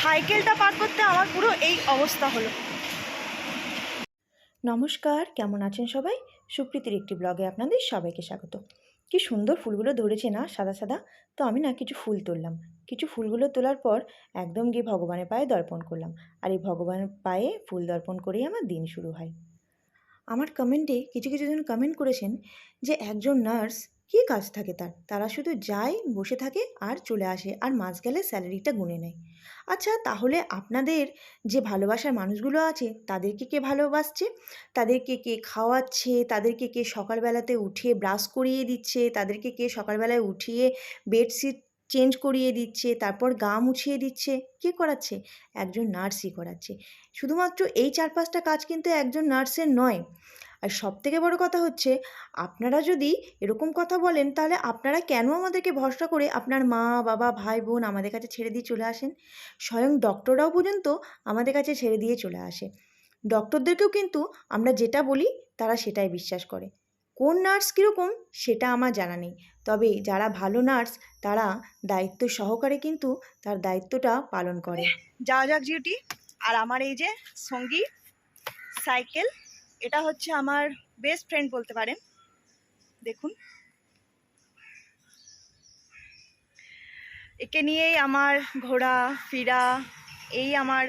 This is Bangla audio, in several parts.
সাইকেলটা পার করতে আমার পুরো এই অবস্থা হলো। নমস্কার, কেমন আছেন সবাই? সুপ্রীতির একটি ব্লগে আপনাদের সবাইকে স্বাগত। কি সুন্দর ফুলগুলো ধরেছে না, সাদা সাদা। তো আমি না কিছু ফুল তুললাম। কিছু ফুলগুলো তোলার পর একদম গিয়ে ভগবানের পায়ে দর্পণ করলাম। আর এই ভগবানের পায়ে ফুল দর্পণ করেই আমার দিন শুরু হয়। আমার কমেন্টে কিছু জন কমেন্ট করেছেন যে একজন নার্স কী কাজ থাকে তারা শুধু যায়, বসে থাকে আর চলে আসে, আর মাস গেলে স্যালারিটা গুনে নেয়। আচ্ছা, তাহলে আপনাদের যে ভালোবাসার মানুষগুলো আছে তাদেরকে কে ভালোবাসছে? তাদেরকে কে খাওয়াচ্ছে? তাদেরকে কে সকালবেলাতে উঠিয়ে ব্রাশ করিয়ে দিচ্ছে? তাদেরকে কে সকালবেলায় উঠিয়ে বেডশিট চেঞ্জ করিয়ে দিচ্ছে, তারপর গা মুছিয়ে দিচ্ছে? কে করাচ্ছে? একজন নার্সই করাচ্ছে। শুধুমাত্র এই 4-5টা কাজ কিন্তু একজন নার্সের নয়। আর সবথেকে বড় কথা হচ্ছে, আপনারা যদি এরকম কথা বলেন তাহলে আপনারা কেন আমাদেরকে ভরসা করে আপনার মা, বাবা, ভাই, বোন আমাদের কাছে ছেড়ে দিয়ে চলে আসেন? স্বয়ং ডক্টররাও পর্যন্ত আমাদের কাছে ছেড়ে দিয়ে চলে আসে। ডক্টরদেরকেও কিন্তু আমরা যেটা বলি তারা সেটাই বিশ্বাস করে। কোন নার্স কীরকম সেটা আমার জানা নেই, তবে যারা ভালো নার্স তারা দায়িত্ব সহকারে কিন্তু তার দায়িত্বটা পালন করে। যাওয়া যাক ডিউটি। আর আমার এই যে সঙ্গী সাইকেল, এটা হচ্ছে আমার বেস্ট ফ্রেন্ড বলতে পারেন। দেখুন, একে নিয়েই আমার ঘোরা ফিরা, এই আমার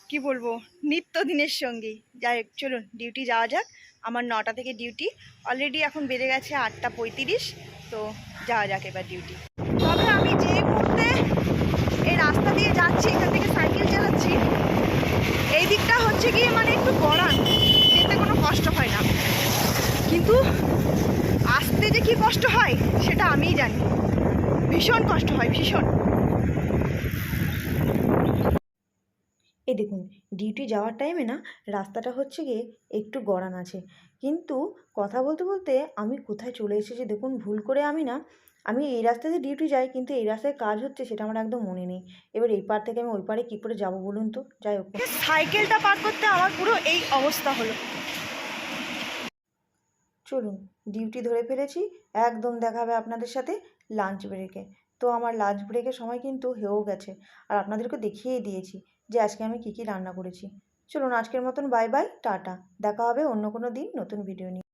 কি বলবো নিত্যদিনের সঙ্গী। যাই হোক, চলুন ডিউটি যাওয়া যাক। আমার 9টা থেকে ডিউটি, অলরেডি এখন বেজে গেছে 8টা 35। তো যাওয়া যাক এবার ডিউটি। তবে আমি যে মুহূর্তে এই রাস্তা দিয়ে যাচ্ছি, এখান থেকে সাইকেল চালাচ্ছি, এই দিকটা হচ্ছে গিয়ে মানে একটু গড়ান, যেতে কোনো কষ্ট হয় না, কিন্তু আসতে যে কি কষ্ট হয় সেটা আমিই জানি। ভীষণ কষ্ট হয়, ভীষণ। এই দেখুন, ডিউটি যাওয়ার টাইমে না রাস্তাটা হচ্ছে গিয়ে একটু গড়ান আছে, কিন্তু কথা বলতে বলতে আমি কোথায় চলে এসেছি দেখুন। ভুল করে আমি এই রাস্তা দিয়ে ডিউটি যাই, কিন্তু এই রাস্তায় কাজ হচ্ছে সেটা আমার একদম মনে নেই। এবার এই পার থেকে আমি ওই পারে কী করে যাবো বলুন তো? যাই হোক, সাইকেলটা পার করতে আমার পুরো এই অবস্থা হলো। চলুন, ডিউটি ধরে ফেলেছি। একদম দেখা হবে আপনাদের সাথে লাঞ্চ ব্রেকে। তো আমার লাঞ্চ ব্রেকের সময় কিন্তু হয়েও গেছে, আর আপনাদেরকে দেখিয়েই দিয়েছি যে আজকে আমি কী রান্না করেছি। চলুন, আজকের মতন বাই বাই, টাটা। দেখা হবে অন্য কোনো দিন নতুন ভিডিও নিয়ে।